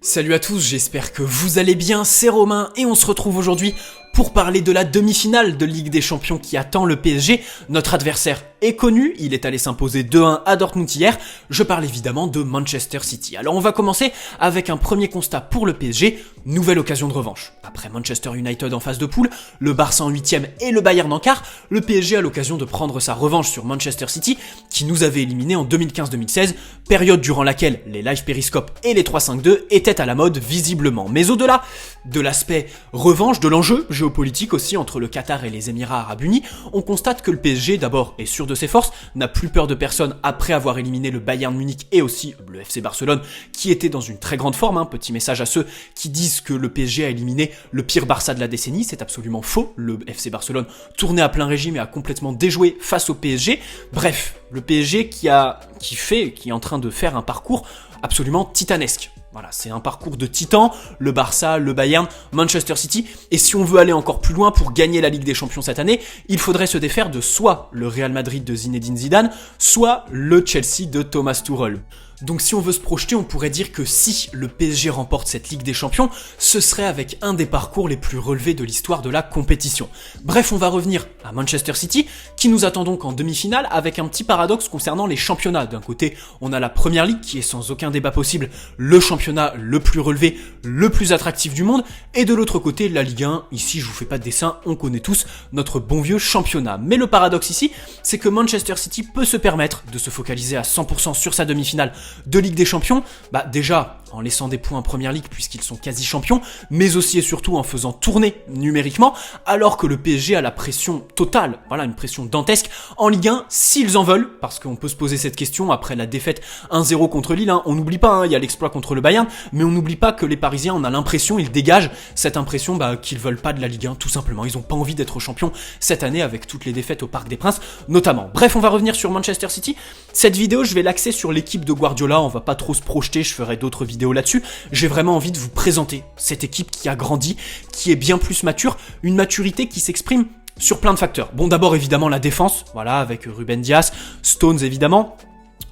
Salut à tous, j'espère que vous allez bien, c'est Romain et on se retrouve aujourd'hui pour parler de la demi-finale de Ligue des Champions qui attend le PSG. Notre adversaire est connu, il est allé s'imposer 2-1 à Dortmund hier. Je parle évidemment de Manchester City. Alors on va commencer avec un premier constat pour le PSG, nouvelle occasion de revanche. Après Manchester United en phase de poule, le Barça en 8ème et le Bayern en quart, le PSG a l'occasion de prendre sa revanche sur Manchester City qui nous avait éliminés en 2015-2016, période durant laquelle les live périscopes et les 3-5-2 étaient à la mode visiblement. Mais au-delà de l'aspect revanche, de l'enjeu géopolitique aussi entre le Qatar et les Émirats Arabes Unis, on constate que le PSG d'abord est sûr de ses forces, n'a plus peur de personne après avoir éliminé le Bayern Munich et aussi le FC Barcelone qui était dans une très grande forme. Petit message à ceux qui disent que le PSG a éliminé le pire Barça de la décennie, c'est absolument faux. Le FC Barcelone tournait à plein régime et a complètement déjoué face au PSG. Bref, le PSG qui est en train de faire un parcours absolument titanesque. Voilà, c'est un parcours de titans, le Barça, le Bayern, Manchester City. Et si on veut aller encore plus loin pour gagner la Ligue des Champions cette année, il faudrait se défaire de soit le Real Madrid de Zinedine Zidane, soit le Chelsea de Thomas Tuchel. Donc si on veut se projeter, on pourrait dire que si le PSG remporte cette Ligue des Champions, ce serait avec un des parcours les plus relevés de l'histoire de la compétition. Bref, on va revenir à Manchester City, qui nous attend donc en demi-finale, avec un petit paradoxe concernant les championnats. D'un côté, on a la Première Ligue, qui est sans aucun débat possible le championnat le plus relevé, le plus attractif du monde, et de l'autre côté, la Ligue 1, ici je vous fais pas de dessin, on connaît tous notre bon vieux championnat. Mais le paradoxe ici, c'est que Manchester City peut se permettre de se focaliser à 100% sur sa demi-finale de Ligue des Champions, déjà en laissant des points en Première Ligue puisqu'ils sont quasi champions, mais aussi et surtout en faisant tourner numériquement, alors que le PSG a la pression totale, voilà, une pression dantesque en Ligue 1 s'ils en veulent, parce qu'on peut se poser cette question après la défaite 1-0 contre Lille, on n'oublie pas, il y a l'exploit contre le Bayern, mais on n'oublie pas que les Parisiens, on a l'impression, ils dégagent cette impression qu'ils veulent pas de la Ligue 1, tout simplement, ils ont pas envie d'être champions cette année avec toutes les défaites au Parc des Princes, notamment. Bref, on va revenir sur Manchester City. Cette vidéo, je vais l'axer sur l'équipe de Guardiola, on va pas trop se projeter, je ferai d'autres vidéos là-dessus. J'ai vraiment envie de vous présenter cette équipe qui a grandi, qui est bien plus mature, une maturité qui s'exprime sur plein de facteurs. Bon, d'abord évidemment la défense, voilà, avec Ruben Dias, Stones évidemment.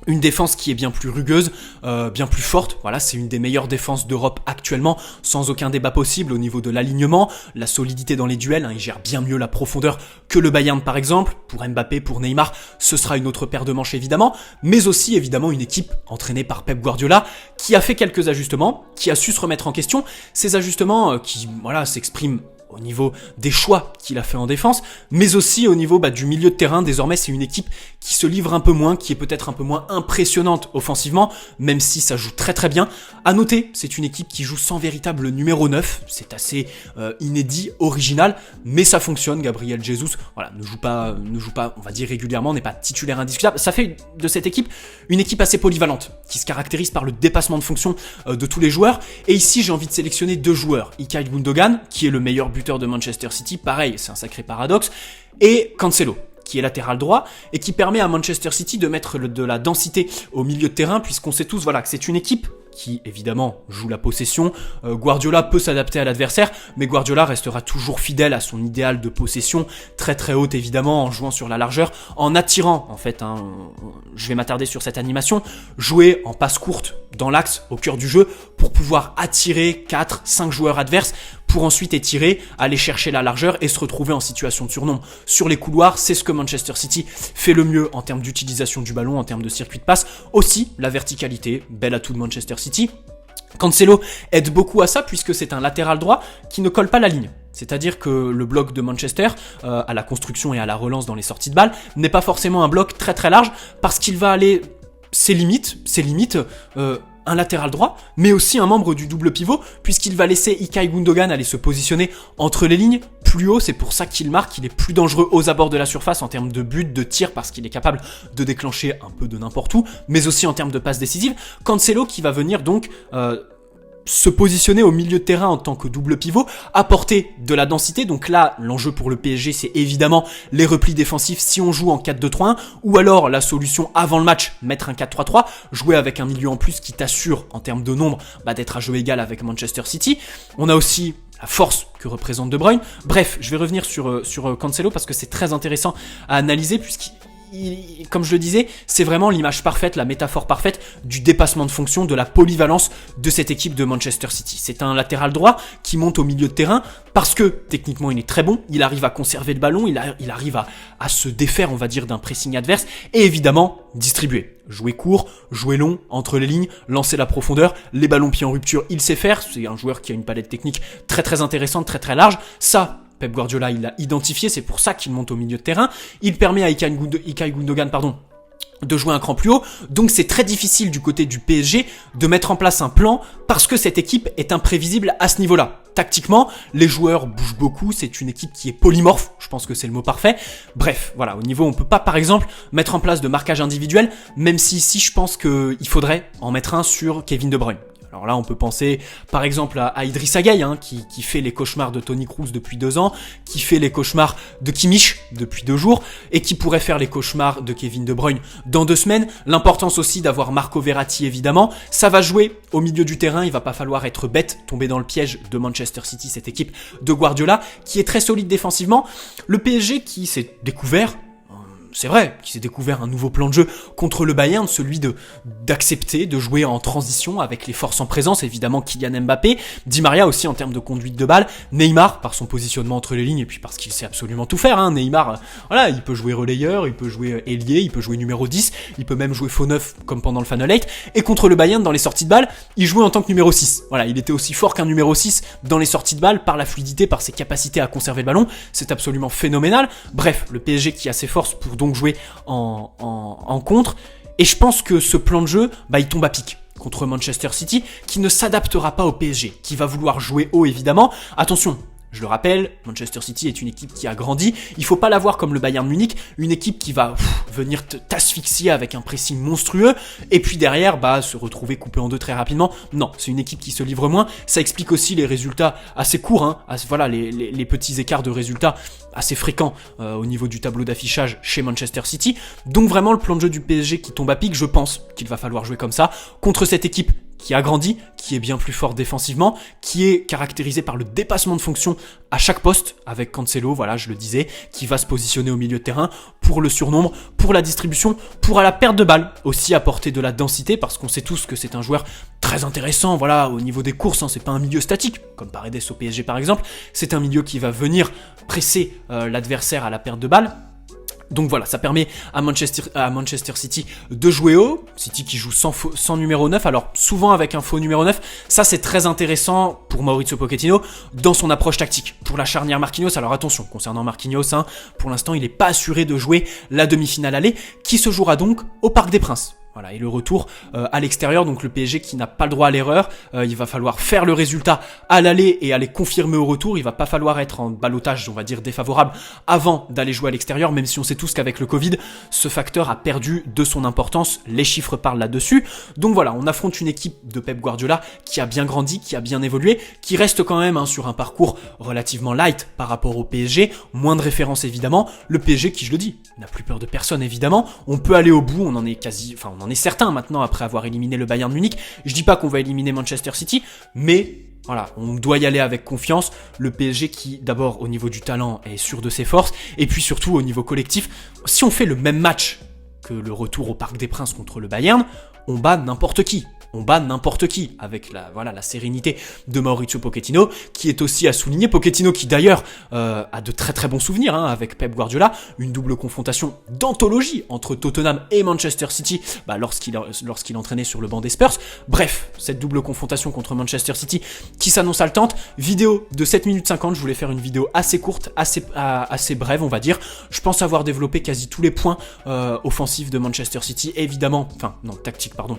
Une défense qui est bien plus rugueuse, bien plus forte. Voilà, c'est une des meilleures défenses d'Europe actuellement, sans aucun débat possible au niveau de l'alignement, la solidité dans les duels. Il gère bien mieux la profondeur que le Bayern par exemple. Pour Mbappé, pour Neymar, ce sera une autre paire de manches évidemment, mais aussi évidemment une équipe entraînée par Pep Guardiola qui a fait quelques ajustements, qui a su se remettre en question. Ces ajustements qui s'expriment au niveau des choix qu'il a fait en défense, mais aussi au niveau du milieu de terrain. Désormais, c'est une équipe qui se livre un peu moins, qui est peut-être un peu moins impressionnante offensivement, même si ça joue très très bien. À noter, c'est une équipe qui joue sans véritable numéro 9, c'est assez inédit, original, mais ça fonctionne. Gabriel Jesus, voilà, ne joue pas, on va dire régulièrement, n'est pas titulaire indiscutable. Ça fait de cette équipe une équipe assez polyvalente, qui se caractérise par le dépassement de fonction de tous les joueurs. Et ici, j'ai envie de sélectionner deux joueurs. Ilkay Gundogan, qui est le meilleur buteur de Manchester City, pareil, c'est un sacré paradoxe, et Cancelo, qui est latéral droit, et qui permet à Manchester City de mettre de la densité au milieu de terrain, puisqu'on sait tous que c'est une équipe qui, évidemment, joue la possession. Guardiola peut s'adapter à l'adversaire, mais Guardiola restera toujours fidèle à son idéal de possession, très très haute évidemment, en jouant sur la largeur, en attirant, en fait, je vais m'attarder sur cette animation, jouer en passe courte dans l'axe, au cœur du jeu, pour pouvoir attirer 4-5 joueurs adverses, pour ensuite étirer, aller chercher la largeur et se retrouver en situation de surnombre. Sur les couloirs, c'est ce que Manchester City fait le mieux en termes d'utilisation du ballon, en termes de circuit de passe. Aussi, la verticalité, bel atout de Manchester City. Cancelo aide beaucoup à ça puisque c'est un latéral droit qui ne colle pas la ligne. C'est-à-dire que le bloc de Manchester, à la construction et à la relance dans les sorties de balles, n'est pas forcément un bloc très très large parce qu'il va aller ses limites, un latéral droit, mais aussi un membre du double pivot, puisqu'il va laisser Ilkay Gundogan aller se positionner entre les lignes plus haut. C'est pour ça qu'il marque, il est plus dangereux aux abords de la surface en termes de but, de tir, parce qu'il est capable de déclencher un peu de n'importe où, mais aussi en termes de passes décisives. Cancelo qui va venir donc se positionner au milieu de terrain en tant que double pivot, apporter de la densité. Donc là, l'enjeu pour le PSG, c'est évidemment les replis défensifs si on joue en 4-2-3-1, ou alors la solution avant le match, mettre un 4-3-3, jouer avec un milieu en plus qui t'assure en termes de nombre d'être à jeu égal avec Manchester City. On a aussi la force que représente De Bruyne. Bref, je vais revenir sur Cancelo parce que c'est très intéressant à analyser puisqu'il comme je le disais, c'est vraiment l'image parfaite, la métaphore parfaite du dépassement de fonction, de la polyvalence de cette équipe de Manchester City. C'est un latéral droit qui monte au milieu de terrain parce que techniquement il est très bon, il arrive à conserver le ballon, il arrive à se défaire, on va dire, d'un pressing adverse et évidemment distribuer. Jouer court, jouer long, entre les lignes, lancer la profondeur, les ballons pieds en rupture, il sait faire. C'est un joueur qui a une palette technique très très intéressante, très très large. Ça, Pep Guardiola, il l'a identifié, c'est pour ça qu'il monte au milieu de terrain. Il permet à Ilkay Gundogan, de jouer un cran plus haut, donc c'est très difficile du côté du PSG de mettre en place un plan parce que cette équipe est imprévisible à ce niveau-là. Tactiquement, les joueurs bougent beaucoup, c'est une équipe qui est polymorphe, je pense que c'est le mot parfait. Bref, voilà, au niveau, on peut pas par exemple mettre en place de marquage individuel, même si ici je pense qu'il faudrait en mettre un sur Kevin De Bruyne. Alors là, on peut penser par exemple à Idrissa Gueye, qui fait les cauchemars de Toni Kroos depuis 2 ans, qui fait les cauchemars de Kimmich depuis 2 jours, et qui pourrait faire les cauchemars de Kevin De Bruyne dans 2 semaines. L'importance aussi d'avoir Marco Verratti, évidemment. Ça va jouer au milieu du terrain, il va pas falloir être bête, tomber dans le piège de Manchester City, cette équipe de Guardiola, qui est très solide défensivement. Le PSG qui s'est découvert... C'est vrai qu'il s'est découvert un nouveau plan de jeu contre le Bayern, celui d'accepter de jouer en transition avec les forces en présence, évidemment Kylian Mbappé, Di Maria aussi en termes de conduite de balle, Neymar par son positionnement entre les lignes et puis parce qu'il sait absolument tout faire. Neymar, voilà, il peut jouer relayeur, il peut jouer ailier, il peut jouer numéro 10, il peut même jouer faux neuf comme pendant le Final 8. Et contre le Bayern, dans les sorties de balle, il jouait en tant que numéro 6. Voilà, il était aussi fort qu'un numéro 6 dans les sorties de balle par la fluidité, par ses capacités à conserver le ballon. C'est absolument phénoménal. Bref, le PSG qui a ses forces pour donc jouer en contre, et je pense que ce plan de jeu, il tombe à pic contre Manchester City, qui ne s'adaptera pas au PSG, qui va vouloir jouer haut évidemment. Attention, je le rappelle, Manchester City est une équipe qui a grandi, il faut pas la voir comme le Bayern Munich, une équipe qui va venir t'asphyxier avec un pressing monstrueux, et puis derrière, se retrouver coupé en deux très rapidement. Non, c'est une équipe qui se livre moins, ça explique aussi les résultats assez courts, voilà, les petits écarts de résultats assez fréquents au niveau du tableau d'affichage chez Manchester City. Donc vraiment le plan de jeu du PSG qui tombe à pic, je pense qu'il va falloir jouer comme ça, contre cette équipe qui a grandi, qui est bien plus fort défensivement, qui est caractérisé par le dépassement de fonction à chaque poste, avec Cancelo, voilà, je le disais, qui va se positionner au milieu de terrain pour le surnombre, pour la distribution, pour à la perte de balle, aussi apporter de la densité, parce qu'on sait tous que c'est un joueur très intéressant, voilà, au niveau des courses, c'est pas un milieu statique, comme Paredes au PSG par exemple, c'est un milieu qui va venir presser l'adversaire à la perte de balle. Donc voilà, ça permet à Manchester City de jouer haut. City qui joue sans numéro 9, alors souvent avec un faux numéro 9. Ça, c'est très intéressant pour Mauricio Pochettino dans son approche tactique. Pour la charnière Marquinhos, alors attention, concernant Marquinhos, pour l'instant, il n'est pas assuré de jouer la demi-finale aller, qui se jouera donc au Parc des Princes. Voilà, et le retour à l'extérieur, donc le PSG qui n'a pas le droit à l'erreur, il va falloir faire le résultat à l'aller et aller confirmer au retour, il va pas falloir être en ballottage, on va dire défavorable, avant d'aller jouer à l'extérieur, même si on sait tous qu'avec le Covid, ce facteur a perdu de son importance, les chiffres parlent là-dessus. Donc voilà, on affronte une équipe de Pep Guardiola qui a bien grandi, qui a bien évolué, qui reste quand même sur un parcours relativement light par rapport au PSG, moins de références évidemment, le PSG qui, je le dis, n'a plus peur de personne évidemment, on peut aller au bout, on en est certain maintenant après avoir éliminé le Bayern Munich. Je dis pas qu'on va éliminer Manchester City, mais voilà, on doit y aller avec confiance. Le PSG qui, d'abord, au niveau du talent, est sûr de ses forces, et puis surtout au niveau collectif, si on fait le même match que le retour au Parc des Princes contre le Bayern, on bat n'importe qui. On bat n'importe qui avec la sérénité de Mauricio Pochettino, qui est aussi à souligner. Pochettino qui d'ailleurs a de très très bons souvenirs avec Pep Guardiola, une double confrontation d'anthologie entre Tottenham et Manchester City lorsqu'il entraînait sur le banc des Spurs. Bref, cette double confrontation contre Manchester City qui s'annonce haletante. Vidéo de 7 minutes 50, je voulais faire une vidéo assez courte, assez brève on va dire. Je pense avoir développé quasi tous les points offensifs de Manchester City, tactique pardon.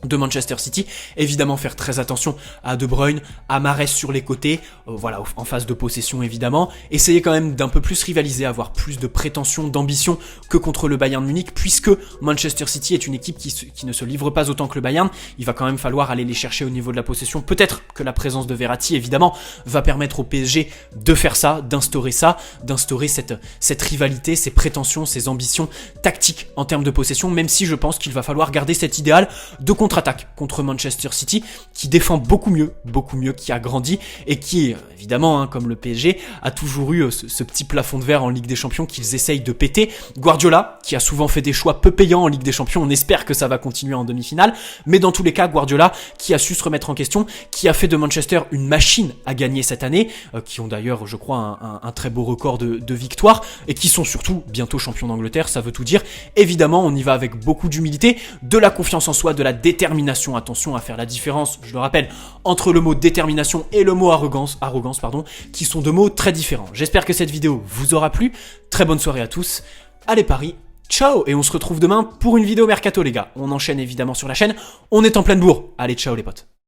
De Manchester City, évidemment faire très attention à De Bruyne, à Mahrez sur les côtés, en phase de possession évidemment, essayer quand même d'un peu plus rivaliser, avoir plus de prétention, d'ambition que contre le Bayern Munich, puisque Manchester City est une équipe qui ne se livre pas autant que le Bayern. Il va quand même falloir aller les chercher au niveau de la possession. Peut-être que la présence de Verratti évidemment va permettre au PSG de faire ça, d'instaurer cette rivalité, ces prétentions, ces ambitions tactiques en termes de possession, même si je pense qu'il va falloir garder cet idéal de contre contre-attaque contre Manchester City, qui défend beaucoup mieux, qui a grandi, et qui, évidemment, hein, comme le PSG, a toujours eu ce petit plafond de verre en Ligue des Champions qu'ils essayent de péter. Guardiola, qui a souvent fait des choix peu payants en Ligue des Champions, on espère que ça va continuer en demi-finale, mais dans tous les cas, Guardiola, qui a su se remettre en question, qui a fait de Manchester une machine à gagner cette année, qui ont d'ailleurs, je crois, un très beau record de victoires, et qui sont surtout bientôt champions d'Angleterre, ça veut tout dire. Évidemment, on y va avec beaucoup d'humilité, de la confiance en soi, de la détermination, attention à faire la différence, je le rappelle, entre le mot détermination et le mot arrogance, qui sont deux mots très différents. J'espère que cette vidéo vous aura plu, très bonne soirée à tous, allez Paris, ciao, et on se retrouve demain pour une vidéo mercato les gars, on enchaîne évidemment sur la chaîne, on est en pleine bourre, allez ciao les potes.